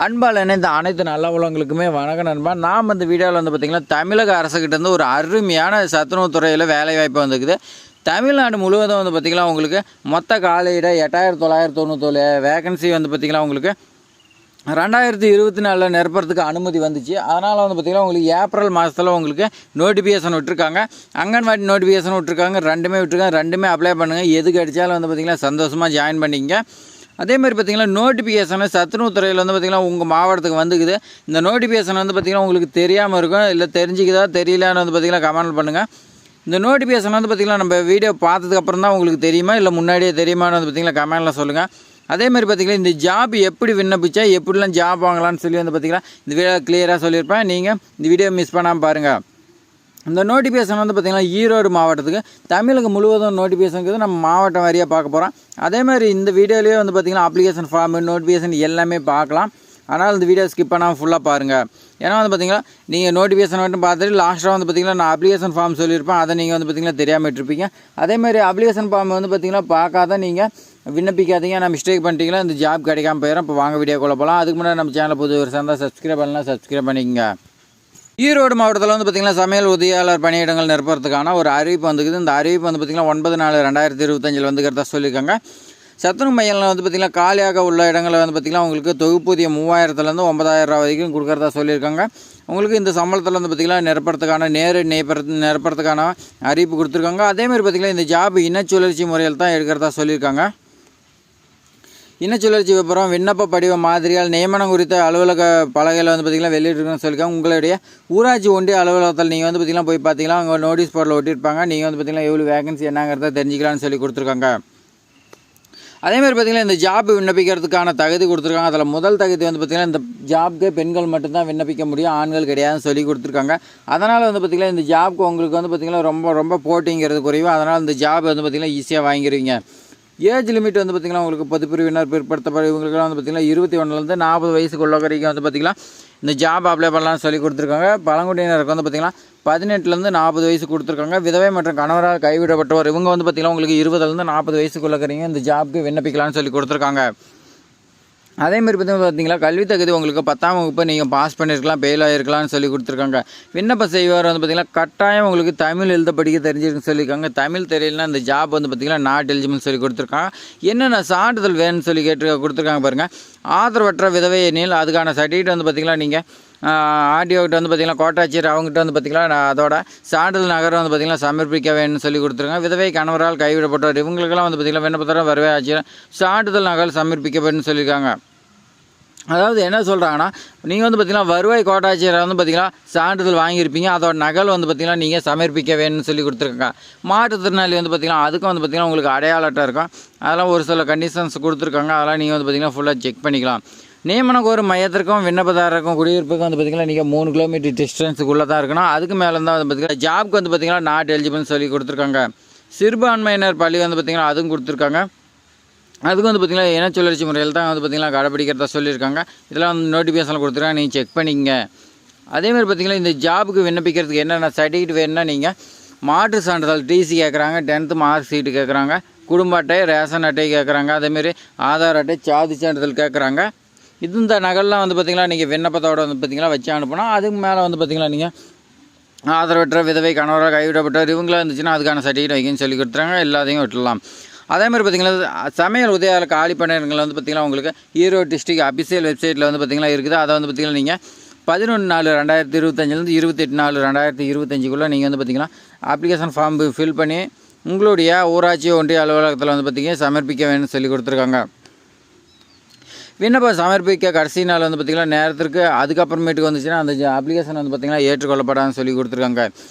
அன்பால் இணைந்த அனைத்து நல்ல உள்ளவங்களுக்குமே வணக்கம் நண்பா. நாம் இந்த வீடியோவில் வந்து பார்த்திங்கன்னா தமிழக அரசுக்கிட்டேருந்து ஒரு அருமையான சத்துணவு துறையில் வேலைவாய்ப்பு வந்துக்குது. தமிழ்நாடு முழுவதும் வந்து பார்த்திங்கன்னா உங்களுக்கு மொத்த காலையிட 8997 வேகன்சி வந்து பார்த்திங்கன்னா உங்களுக்கு 2024 நிரப்புறதுக்கு அனுமதி வந்துச்சு. அதனால் வந்து பார்த்திங்கன்னா உங்களுக்கு ஏப்ரல் மாதத்தில் உங்களுக்கு நோட்டிஃபிகேஷன் விட்டுருக்காங்க. அங்கன்வாடி நோட்டிஃபிகேஷன் விட்டுருக்காங்க. ரெண்டுமே விட்டுருக்காங்க. ரெண்டுமே அப்ளை பண்ணுங்கள். எதுக்கு அடித்தாலும் வந்து பார்த்திங்கன்னா சந்தோஷமாக ஜாயின் பண்ணிங்க. அதே மாதிரி பார்த்திங்கன்னா நோட்டிஃபிகேஷனை சத்துணவு துறையில் வந்து பார்த்திங்கன்னா உங்கள் மாவட்டத்துக்கு வந்துக்குது. இந்த நோட்டிஃபிகேஷன் வந்து பார்த்திங்கன்னா உங்களுக்கு தெரியாமல் இருக்கும், இல்லை தெரிஞ்சிக்குதா தெரியலான்னு வந்து பார்த்திங்கன்னா கமெண்ட் பண்ணுங்கள். இந்த நோட்டிஃபிகேஷன் வந்து பார்த்திங்கன்னா நம்ம வீடியோ பார்த்ததுக்கப்புறம் தான் உங்களுக்கு தெரியுமா இல்லை முன்னாடியே தெரியுமான்னு வந்து பார்த்திங்கன்னா கமெண்ட்டில் சொல்லுங்கள். அதேமாதிரி பார்த்திங்கன்னா இந்த ஜாப் எப்படி விண்ணப்பிச்சா எப்படிலாம் ஜாப் வாங்கலான்னு சொல்லி வந்து பார்த்திங்கன்னா இந்த வீடியோ கிளியராக சொல்லியிருப்பேன். நீங்கள் இந்த வீடியோ மிஸ் பண்ணாமல் பாருங்கள். இந்த நோட்டிஃபிகேஷன் வந்து பார்த்திங்கன்னா ஈரோடு மாவட்டத்துக்கு தமிழகம் முழுவதும் நோட்டிஃபிகேஷனுக்கு நம்ம மாவட்டம் வாரியாக பார்க்க போகிறோம். அதேமாதிரி இந்த வீடியோலேயே வந்து பார்த்திங்கன்னா அப்ளிகேஷன் ஃபார்மு நோட்டிஃபிகேஷன் எல்லாமே பார்க்கலாம். ஆனால் இந்த வீடியோ ஸ்கிப் பண்ணாமல் ஃபுல்லாக பாருங்கள். ஏன்னா வந்து பார்த்திங்கன்னா நீங்கள் நோட்டிஃபிகேஷன் மட்டும் பார்த்துட்டு லாஸ்ட்டாக வந்து பார்த்திங்கன்னா நான் அப்ளிகேஷன் ஃபார்ம் சொல்லியிருப்பேன். அதை நீங்கள் வந்து பார்த்திங்கன்னா தெரியாமல் விட்டுருப்பீங்க. அதேமாதிரி அப்ளிகேஷன் ஃபார்ம் வந்து பார்த்திங்கன்னா பார்க்காத நீங்கள் விண்ணப்பிக்காதீங்க. நான் மிஸ்டேக் பண்ணிட்டீங்களா இந்த ஜாப் கிடைக்காம போயிடும். இப்போ வாங்க வீடியோக்குள்ளே போகலாம். அதுக்கு முன்னாடி நம்ம சேனல் புது ஒரு சேர்ந்தால் சப்ஸ்கிரைப் பண்ணலாம், சப்ஸ்கிரைப் பண்ணிக்கங்க. ஈரோடு மாவட்டத்தில் வந்து பார்த்திங்கன்னா சமையல் உதவியாளர் பணியிடங்கள் நிரப்புறதுக்கான ஒரு அறிவிப்பு வந்துக்குது. இந்த அறிவிப்பு வந்து பார்த்திங்கன்னா 9/4/2025 வந்துக்கிறதா சொல்லியிருக்காங்க. சத்துணவு மையங்களில் வந்து பார்த்திங்கன்னா காலியாக உள்ள இடங்களில் வந்து பார்த்திங்கன்னா உங்களுக்கு தொகுப்பூதியம் 3000லேருந்து 9000 வரைக்கும் கொடுக்குறதா சொல்லியிருக்காங்க. உங்களுக்கு இந்த சம்பளத்தில் வந்து பார்த்திங்கன்னா நிரப்புறதுக்கான நிரப்புறதுக்கான அறிவிப்பு கொடுத்துருக்காங்க. அதேமாதிரி பார்த்திங்கன்னா இந்த ஜாப் இனச்சுழற்சி முறையில் தான் எடுக்கிறதா சொல்லியிருக்காங்க. இனச்சுழற்சி விபரம் விண்ணப்ப படிவ மாதிரியால் நியமனம் குறித்த அலுவலக பலகையில் வந்து பார்த்திங்கன்னா வெளியிட்டிருக்குன்னு சொல்லியிருக்காங்க. உங்களுடைய ஊராட்சி ஒன்றிய அலுவலகத்தில் நீங்கள் வந்து பார்த்திங்கன்னா போய் பார்த்தீங்கன்னா அங்கே நோட்டீஸ் போர்டில் ஒட்டியிருப்பாங்க. நீங்கள் வந்து பார்த்திங்கன்னா எவ்வளோ வேகன்சி என்னங்கிறத தெரிஞ்சிக்கலாம்னு சொல்லி கொடுத்துருக்காங்க. அதேமாதிரி பார்த்திங்கன்னா இந்த ஜாப் விண்ணப்பிக்கிறதுக்கான தகுதி கொடுத்துருக்காங்க. அதில் முதல் தகுதி வந்து பார்த்திங்கன்னா இந்த ஜாப்க்கு பெண்கள் மட்டும்தான் விண்ணப்பிக்க முடியும், ஆண்கள் கிடையாதுன்னு சொல்லி கொடுத்துருக்காங்க. அதனால் வந்து பார்த்திங்கன்னா இந்த ஜாப்க்கு உங்களுக்கு வந்து பார்த்திங்கன்னா ரொம்ப போட்டிங்கிறது குறைவு. அதனால் இந்த ஜாப் வந்து பார்த்திங்கன்னா ஈஸியாக வாங்கிடுவீங்க. ஏஜ் லிமிட் வந்து பார்த்திங்கன்னா உங்களுக்கு பொதுப்பிரிவினர் பிற்படுத்தப்பட்டவங்களுக்குலாம் வந்து பார்த்திங்கன்னா 21லேருந்து 40 வயசுக்குள்ள வரைக்கும் வந்து பார்த்திங்கன்னா இந்த ஜாப் அப்ளை பண்ணலாம்னு சொல்லி கொடுத்துருக்காங்க. பழங்குடியினருக்கு வந்து பார்த்திங்கன்னா 18லேருந்து 40 வயசு கொடுத்துருக்காங்க. விதவை மற்றும் கணவரால் கைவிடப்பட்டவர் இவங்க வந்து பார்த்திங்கன்னா உங்களுக்கு 20லேருந்து 40 வயசுக்குள்ள இருக்கிறீங்க இந்த ஜாப்க்கு விண்ணப்பிக்கலாம்னு சொல்லி கொடுத்துருக்காங்க. அதேமாதிரி பார்த்திங்கன்னா கல்வி தகுதி உங்களுக்கு 10ஆம் வகுப்பு நீங்கள் பாஸ் பண்ணியிருக்கலாம், ஃபெயில் ஆகிருக்கலாம்னு சொல்லி கொடுத்துருக்காங்க. விண்ணப்ப செய்வார் வந்து பார்த்திங்கன்னா கட்டாயம் உங்களுக்கு தமிழ் எழுத படிக்க தெரிஞ்சிருக்குன்னு சொல்லியிருக்காங்க. தமிழ் தெரியலனா இந்த ஜாப் வந்து பார்த்திங்கன்னா நாட் எலிஜிபிள்னு சொல்லி கொடுத்துருக்காங்க. என்னென்ன சான்றிதழ் வேணும்னு சொல்லி கொடுத்துருக்காங்க பாருங்கள். ஆதரவற்ற விதவை எண்ணில் அதுக்கான சர்டிஃபிகேட் வந்து பார்த்திங்கன்னா நீங்கள் ஆர்டிஓக்கிட்ட வந்து பார்த்திங்கன்னா கோட்டாட்சியர் அவங்ககிட்ட வந்து பார்த்திங்கன்னா அதோட சான்றிதழ் நகரம் வந்து பார்த்திங்கன்னா சமர்ப்பிக்க வேணும்னு சொல்லி கொடுத்துருக்காங்க. விதவை கணவரால் கைவிடப்பட்டவர் இவங்களுக்கெல்லாம் வந்து பார்த்திங்கன்னா விண்ணப்பத்தோட வரவே ஆட்சியர் சான்றிதழ் நகல் சமர்ப்பிக்க வேணும்னு சொல்லியிருக்காங்க. அதாவது என்ன சொல்கிறாங்கன்னா நீங்கள் வந்து பார்த்திங்கன்னா வருவாய் கோட்டாட்சியரை வந்து பார்த்திங்கன்னா சான்றிதழ் வாங்கியிருப்பீங்க, அதோட நகல் வந்து பார்த்திங்கன்னா நீங்கள் சமர்ப்பிக்க வேணும்னு சொல்லி கொடுத்துருக்காங்க. மாற்றுத்திறனாளி வந்து பார்த்திங்கன்னா அதுக்கும் வந்து பார்த்திங்கன்னா உங்களுக்கு அடையாள அட்டை இருக்கும். அதெல்லாம் ஒரு சில கண்டிஷன்ஸ் கொடுத்துருக்காங்க. அதெல்லாம் நீங்கள் வந்து பார்த்திங்கன்னா ஃபுல்லாக செக் பண்ணிக்கலாம். நியமன கோரும் மையத்திற்கும் விண்ணப்பதாரருக்கும் குடியிருப்புக்கும் வந்து பார்த்திங்கன்னா நீங்கள் 3 கிலோமீட்டர் டிஸ்டன்ஸுக்குள்ளே தான் இருக்கணும். அதுக்கு மேலே தான் வந்து பார்த்திங்கன்னா ஜாப்க்கு வந்து பார்த்திங்கன்னா நாட் எலிஜிபிள்னு சொல்லி கொடுத்துருக்காங்க. சிறுபான்மையினர் பள்ளி வந்து பார்த்திங்கன்னா அதுவும் கொடுத்துருக்காங்க. அதுக்கு வந்து பார்த்திங்கன்னா இனச்சுழற்சி முறையில் தான் வந்து பார்த்திங்கன்னா கடைப்பிடிக்கிறதா சொல்லியிருக்காங்க. இதெல்லாம் வந்து நோட்டிஃபிகேஷனில் கொடுத்துருக்காங்க, நீங்கள் செக் பண்ணிங்க. அதேமாதிரி பார்த்திங்கன்னா இந்த ஜாபுக்கு விண்ணப்பிக்கிறதுக்கு என்னென்ன சர்டிஃபிகேட் வேணும்னா நீங்கள் மாற்று சான்றிதழ் டிசி கேட்குறாங்க, 10th மார்க் ஷீட்டு கேட்குறாங்க, குடும்ப அட்டை ரேஷன் அட்டை கேட்குறாங்க, அதேமாரி ஆதார் அட்டை சாதி சான்றிதழ் கேட்குறாங்க. இந்த நகல்லாம் வந்து பார்த்திங்கன்னா நீங்கள் விண்ணப்பத்தோடு வந்து பார்த்திங்கன்னா வச்சு அனுப்பணும். அதுக்கு மேலே வந்து பார்த்திங்கன்னா நீங்கள் ஆதரவற்ற விதவை கணவராக கைவிடப்பட்டவர் இவங்களாம் இருந்துச்சுன்னா அதுக்கான சர்டிஃபிகேட் வைக்கணும்னு சொல்லி கொடுத்துறாங்க. எல்லாத்தையும் விட்டுடலாம். அதேமாதிரி பார்த்திங்கன்னா சமையல் உதவியாளர் காலி பணியிடங்கள் வந்து பார்த்திங்கன்னா உங்களுக்கு ஈரோடு டிஸ்ட்ரிக்ட் அபிஷியல் வெப்சைட்டில் வந்து பார்த்திங்கன்னா இருக்குது. அதை வந்து பார்த்திங்கன்னா நீங்கள் 11/4/2025 28/4/2025 நீங்கள் வந்து பார்த்திங்கன்னா அப்ளிகேஷன் ஃபார்ம் ஃபில் பண்ணி உங்களுடைய ஊராட்சி ஒன்றிய அலுவலகத்தில் வந்து பார்த்திங்கன்னா சமர்ப்பிக்க வேணும்னு சொல்லி கொடுத்துருக்காங்க. விண்ணப்பம் சமர்ப்பிக்க கடைசி நாள் வந்து பார்த்திங்கன்னா நேரத்திற்கு அதுக்கப்புறமேட்டுக்கு வந்துச்சுன்னா அந்த அப்ளிகேஷன் வந்து பார்த்திங்கன்னா ஏற்றுக்கொள்ளப்படாதுன்னு சொல்லி கொடுத்துருக்காங்க.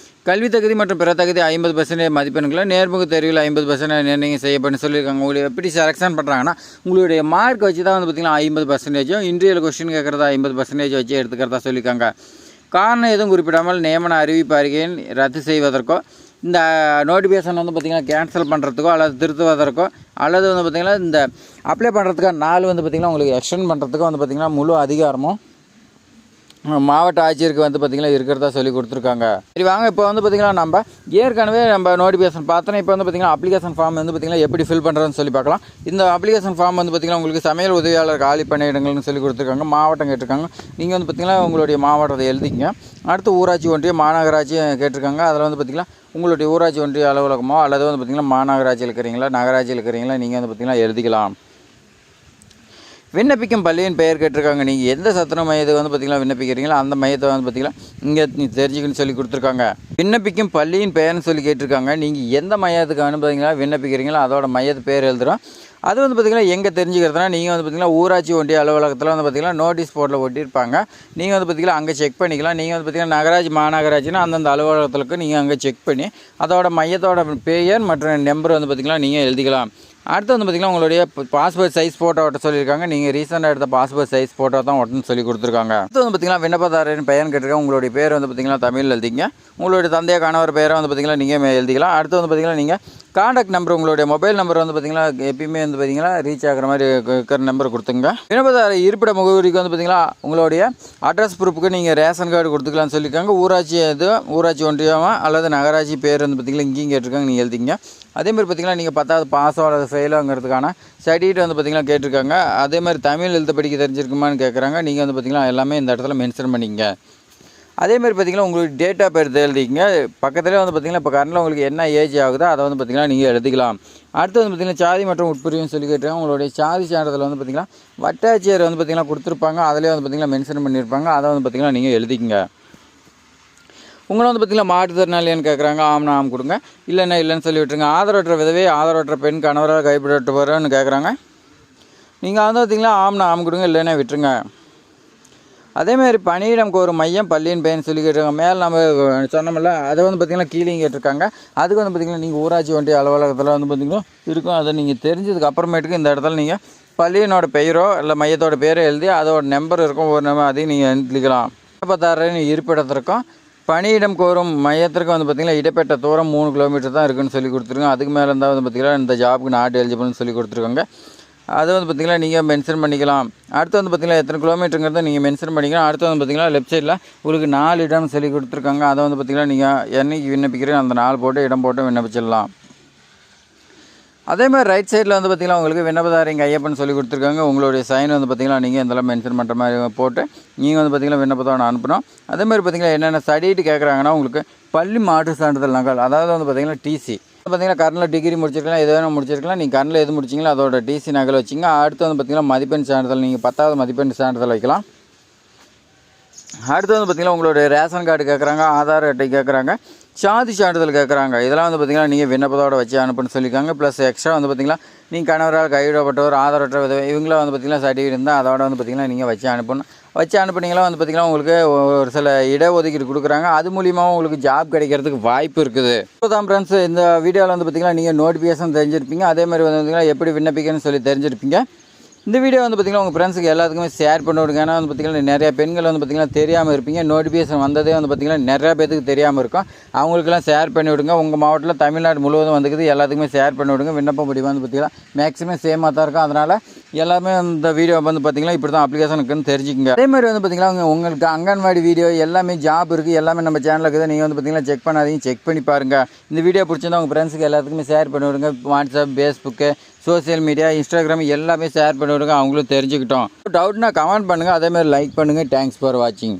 கல்வி தகுதி மற்றும் பிற தகுதி 50% மதிப்பெண்களை நேர்முக தேர்வில் 50% நிர்ணயம் செய்யப்பட்டு சொல்லியிருக்காங்க. உங்களுக்கு எப்படி செலெக்ஷன் பண்ணுறாங்கன்னா உங்களுடைய மார்க் வச்சு தான் வந்து பார்த்திங்கன்னா 50%, இன்டர்வியூ கொஸ்டின் கேட்குறதா 50% வச்சு எடுத்துக்கிறதா சொல்லியிருக்காங்க. காரணம் எதுவும் குறிப்பிடாமல் நியமன அறிவிப்பு அறிக்கையை ரத்து செய்வதற்கோ இந்த நோட்டிஃபிகேஷன் வந்து பார்த்திங்கன்னா கேன்சல் பண்ணுறதுக்கோ அல்லது திருத்துவதற்கோ அல்லது வந்து பார்த்திங்கன்னா இந்த அப்ளை பண்ணுறதுக்கான நாள் வந்து பார்த்திங்கன்னா உங்களுக்கு எக்ஸ்டெண்ட் பண்ணுறதுக்கோ வந்து பார்த்திங்கன்னா முழு அதிகாரமும் மாவட்ட ஆட்சியருக்கு வந்து பார்த்திங்கன்னா இருக்கிறதா சொல்லி கொடுத்துருக்காங்க. சரி வாங்க, இப்போ வந்து பார்த்திங்கன்னா நம்ம ஏற்கனவே நம்ம நோட்டிஃபிகேஷன் பார்த்தோன்னா இப்போ வந்து பார்த்திங்கன்னா அப்ளிகேஷன் ஃபார்ம் வந்து பார்த்திங்கன்னா எப்படி ஃபில் பண்ணுறதுன்னு சொல்லி பார்க்கலாம். இந்த அப்ளிகேஷன் ஃபார்ம் வந்து பார்த்திங்கன்னா உங்களுக்கு சமையல் உதவியாளர் காலி பணியிடங்கள்னு சொல்லி கொடுத்துருக்காங்க. மாவட்டம் கேட்டிருக்காங்க. நீங்கள் வந்து பார்த்திங்கன்னா உங்களுடைய மாவட்டத்தை எழுதிங்க. அடுத்து ஊராட்சி ஒன்றிய மாநகராட்சி கேட்டிருக்காங்க. அதில் வந்து பார்த்திங்கன்னா உங்களுடைய ஊராட்சி ஒன்றிய அலுவலகமோ அல்லது வந்து பார்த்திங்கன்னா மாநகராட்சியில் இருக்கிறீங்களா நகராட்சியில் இருக்கிறீங்களா நீங்கள் வந்து பார்த்திங்கன்னா எழுதிக்கலாம். விண்ணப்பிக்கும் பள்ளியின் பெயர் கேட்டிருக்காங்க. நீங்கள் எந்த சத்துண மையத்தை வந்து பார்த்திங்கன்னா விண்ணப்பிக்கிறீங்களோ அந்த மையத்தை வந்து பார்த்திங்கன்னா இங்கே நீ தெரிஞ்சுக்கணும்னு சொல்லி கொடுத்துருக்காங்க. விண்ணப்பிக்கும் பள்ளியின் பெயர்னு சொல்லி கேட்டிருக்காங்க. நீங்கள் எந்த மையத்துக்கு வந்து பார்த்திங்கன்னா விண்ணப்பிக்கிறீங்களோ அதோட மையத்து பேர் எழுதுகிறோம். அது வந்து பார்த்திங்கன்னா எங்கே தெரிஞ்சுக்கிறதுனா நீங்கள் வந்து பார்த்திங்கன்னா ஊராட்சி ஒன்றிய அலுவலகத்தில் வந்து பார்த்திங்கன்னா நோட்டீஸ் போர்டில் ஒட்டியிருப்பாங்க. நீங்கள் வந்து பார்த்திங்கன்னா அங்கே செக் பண்ணிக்கலாம். நீங்கள் வந்து பார்த்திங்கன்னா நகராட்சி மாநகராட்சினா அந்தந்த அலுவலகத்துக்கு நீங்கள் அங்கே செக் பண்ணி அதோட மையத்தோட பெயர் மற்றும் நம்பர் வந்து பார்த்திங்கன்னா நீங்கள் எழுதிக்கலாம். அடுத்து வந்து பார்த்திங்கன்னா உங்களுடைய பாஸ்போர்ட் சைஸ் ஃபோட்டோ ஒட்ட சொல்லியிருக்காங்க. நீங்கள் ரீசெண்டாக எடுத்த பாஸ்போர்ட் சைஸ் ஃபோட்டோ தான் ஒட்டன்னு சொல்லி கொடுத்துருக்காங்க. அடுத்து வந்து பார்த்திங்கன்னா விண்ணப்பதாரரின் பெயர்னு கேட்டிருக்காங்க. உங்களுடைய பேர் வந்து பார்த்திங்கன்னா தமிழில் எழுதிங்க. உங்களுடைய தந்தைய கணவர் பேரை வந்து பார்த்திங்கன்னா நீங்கள் எழுதிக்கலாம். அடுத்து வந்து பார்த்திங்கன்னா நீங்கள் காண்டாக்ட் நம்பர் உங்களுடைய மொபைல் நம்பர் வந்து பார்த்திங்கன்னா எப்பயுமே வந்து பார்த்திங்கன்னா ரீச் ஆகிற மாதிரி இருக்கிற நம்பர் கொடுத்துங்க. விண்ணப்பதார இருப்பிட முகவரிக்கு வந்து பார்த்திங்கன்னா உங்களுடைய அட்ரஸ் ப்ரூஃபுக்கு நீங்கள் ரேஷன் கார்டு கொடுத்துக்கலாம்னு சொல்லியிருக்காங்க. ஊராட்சி ஊராட்சி ஒன்றியமா அல்லது நகராட்சி பேர் வந்து பார்த்திங்கன்னா இங்கேயும் கேட்டிருக்காங்க. நீங்கள் எழுதிங்க. அதேமாதிரி பார்த்திங்கன்னா நீங்கள் 10வது பாஸோ அல்லது ஃபெயிலோங்கிறதுக்கான சர்டிஃபிகேட் வந்து பார்த்திங்கன்னா கேட்டிருக்காங்க. அதேமாதிரி தமிழ் எழுத படிக்க தெரிஞ்சிருக்குமான்னு கேட்குறாங்க. நீங்கள் வந்து பார்த்திங்கன்னா எல்லாமே இந்த இடத்துல மென்ஷன் பண்ணிங்க. அதேமாதிரி பார்த்திங்கன்னா உங்களுக்கு டேட் ஆஃப் பர்த் எழுதிங்க. பக்கத்துலேயே வந்து பார்த்திங்கன்னா இப்போ கரண்டில் உங்களுக்கு என்ன ஏஜ் ஆகுதோ அதை வந்து பார்த்திங்கன்னா நீங்கள் எழுதிக்கலாம். அடுத்து வந்து பார்த்திங்கன்னா சாதி மற்றும் உட்பிரிவுன்னு சொல்லி கேட்டிருக்காங்க. உங்களுடைய சாதி சான்றிதழ் வந்து பார்த்திங்கன்னா வட்டாட்சியர் வந்து பார்த்திங்கன்னா கொடுத்துருப்பாங்க. அதிலே வந்து பார்த்திங்கன்னா மென்ஷன் பண்ணியிருப்பாங்க. அதை வந்து பார்த்திங்கன்னா நீங்கள் எழுதிக்கங்க. உங்களை வந்து பார்த்திங்கன்னா மாற்றுத்திறனாளின்னு கேட்குறாங்க. ஆம்னா ஆம் கொடுங்க, இல்லைன்னா இல்லைன்னு சொல்லி விட்டுருங்க. ஆதரவற்ற விதவை ஆதரவற்ற பெண் கணவரால் கைப்பற்றப்படுறன்னு கேட்குறாங்க. நீங்கள் வந்து பார்த்திங்கன்னா ஆம்னா ஆம் கொடுங்க, இல்லைன்னா விட்டுருங்க. அதேமாதிரி பணியிடம் கோரும் மையம் பள்ளியின் பெயர்னு சொல்லி கேட்டிருக்காங்க. மேலே நம்ம சொன்னோம்ல அதை வந்து பார்த்திங்கன்னா கீழே கேட்டிருக்காங்க. அதுக்கு வந்து பார்த்திங்கன்னா நீங்கள் ஊராட்சி ஒன்றிய அலுவலகத்தில் வந்து பார்த்திங்கன்னா இருக்கும். அதை நீங்கள் தெரிஞ்சதுக்கு அப்புறமேட்டுக்கு இந்த இடத்துல நீங்கள் பள்ளியினோட பெயரோ இல்லை மையத்தோட பேரோ எழுதி அதோட நம்பர் இருக்கும், ஒரு நம்பர் அதையும் நீங்கள் எழுதிக்கலாம். விண்ணப்பதாரரின் இருப்பிடத்திற்கும் பணியிடம் கோரும் மையத்திற்கு வந்து பார்த்திங்கன்னா இடைப்பட்ட தூரம் 3 கிலோமீட்டர் தான் இருக்குதுன்னு சொல்லி கொடுத்துருக்காங்க. அதுக்கு மேலே இருந்தால் வந்து பார்த்திங்கன்னா இந்த ஜாபுக்கு நாட் எலிஜிபிள்னு சொல்லி கொடுத்துருக்காங்க. அதை வந்து பார்த்திங்கன்னா நீங்கள் மென்ஷன் பண்ணிக்கலாம். அடுத்து வந்து பார்த்திங்கன்னா எத்தனை கிலோமீட்டருங்கிறத நீங்கள் மென்ஷன் பண்ணிக்கலாம். அடுத்து வந்து பார்த்திங்கன்னா லெஃப்ட் சைடில் உங்களுக்கு 4 இடம் சொல்லி கொடுத்துருக்காங்க. அதை வந்து பார்த்திங்கன்னா நீங்கள் என்றைக்கு விண்ணப்பிக்கிறீங்க அந்த 4 போட்டு இடம் போட்டு விண்ணப்பிச்சிடலாம். அதேமாதிரி ரைட் சைடில் வந்து பார்த்திங்கன்னா உங்களுக்கு விண்ணப்பதாரிங்க ஐயப்பன் சொல்லி கொடுத்துருக்காங்க. உங்களுடைய சைன் வந்து பார்த்திங்கன்னா நீங்கள் இதெல்லாம் மென்ஷன் பண்ணுற மாதிரி போட்டு நீங்கள் வந்து பார்த்திங்கன்னா விண்ணப்பத்தோடு அனுப்பணும். அதேமாதிரி பார்த்திங்கன்னா என்னென்ன சர்டிஃபிகேட் கேட்குறாங்கன்னா உங்களுக்கு பள்ளி மாற்று சான்றிதழ் நகல், அதாவது வந்து பார்த்திங்கன்னா டிசி பார்த்திங்கன்னா கரண்டில் டிகிரி முடிச்சிருக்கலாம், எது வேணும் முடிச்சிருக்கலாம். நீங்கள் கரண்டில் எது முடிச்சிங்களோ அதோட டிசி நகல் வச்சிங்க. அடுத்து வந்து பார்த்திங்கன்னா மதிப்பெண் சான்றிதழ், நீங்கள் 10வது மதிப்பெண் சான்றிதழ் வைக்கலாம். அடுத்து வந்து பார்த்திங்கன்னா உங்களுடைய ரேஷன் கார்டு கேட்குறாங்க, ஆதார் அட்டை கேட்குறாங்க, சாதி சான்றிதழ் கேட்குறாங்க. இதெல்லாம் வந்து பார்த்திங்கன்னா நீங்கள் விண்ணப்பத்தோடு வச்சு அனுப்புன்னு சொல்லியிருக்காங்க. ப்ளஸ் எக்ஸ்ட்ரா வந்து பார்த்திங்கன்னா நீங்கள் கணவரால் கைவிடப்பட்டவர் ஆதரவற்ற விதவை இவங்களாம் வந்து பார்த்திங்கன்னா சர்டிஃபிகேட் இருந்தால் அதோட வந்து பார்த்திங்கன்னா நீங்கள் வச்சு அனுப்பணும். வச்சு அனுப்புனீங்களா வந்து பார்த்திங்கன்னா உங்களுக்கு ஒரு சில இடஒதுக்கீடு கொடுக்குறாங்க. அது மூலியமாக உங்களுக்கு ஜாப் கிடைக்கிறதுக்கு வாய்ப்பு இருக்குது. இப்போ தான் ஃப்ரெண்ட்ஸ் இந்த வீடியோவில் வந்து பார்த்திங்கன்னா நீங்கள் நோட்டிஃபிகேஷன் தெரிஞ்சிருப்பீங்க. அதேமாதிரி வந்து பார்த்திங்கன்னா எப்படி விண்ணப்பிக்கணும்னு சொல்லி தெரிஞ்சிருப்பீங்க. இந்த வீடியோ வந்து பார்த்திங்கன்னா உங்கள் ஃப்ரெண்ட்ஸுக்கு எல்லாத்துக்குமே ஷேர் பண்ணி விடுங்க. ஏன்னா வந்து பார்த்திங்கன்னா நிறைய பெண்கள் வந்து பார்த்திங்கன்னா தெரியாமல் இருப்பீங்க. நோட்டிஃபிகேஷன் வந்ததே வந்து பார்த்திங்கன்னா நிறையா பேருக்கு தெரியாமல் இருக்கும். அவங்களுக்கெல்லாம் ஷேர் பண்ணி விடுங்க. உங்கள் மாவட்டத்தில் தமிழ்நாடு முழுவதும் வந்துக்குது, எல்லாத்துக்குமே ஷேர் பண்ணி விடுங்க. விண்ணப்ப முடிவு வந்து பார்த்திங்கன்னா மேக்ஸிமம் சேமாக தான் இருக்கும். அதனால் எல்லாமே இந்த வீடியோ வந்து பார்த்திங்கன்னா இப்படி தான் அப்ளிகேஷன் இருக்குன்னு தெரிஞ்சுக்கங்க. அதேமாதிரி வந்து பார்த்திங்கன்னா உங்களுக்கு அங்கன்வாடி வீடியோ எல்லாமே ஜாப் இருக்குது, எல்லாமே நம்ம சேனலில் இருக்குது. நீங்கள் வந்து பார்த்திங்கன்னா செக் பண்ணாதீங்க, செக் பண்ணி பாருங்கள். இந்த வீடியோ பிடிச்சிருந்தா உங்கள் ஃப்ரெண்ட்ஸுக்கு எல்லாத்துக்குமே ஷேர் பண்ணி விடுங்க. WhatsApp, Facebook, social media, Instagram எல்லாமே ஷேர் பண்ணி விடுங்க. அவங்களும் தெரிஞ்சுக்கிட்டோம். டவுட்னா கமெண்ட் பண்ணுங்கள். அதேமாதிரி லைக் பண்ணுங்கள். தேங்க்ஸ் ஃபார் வாட்சிங்.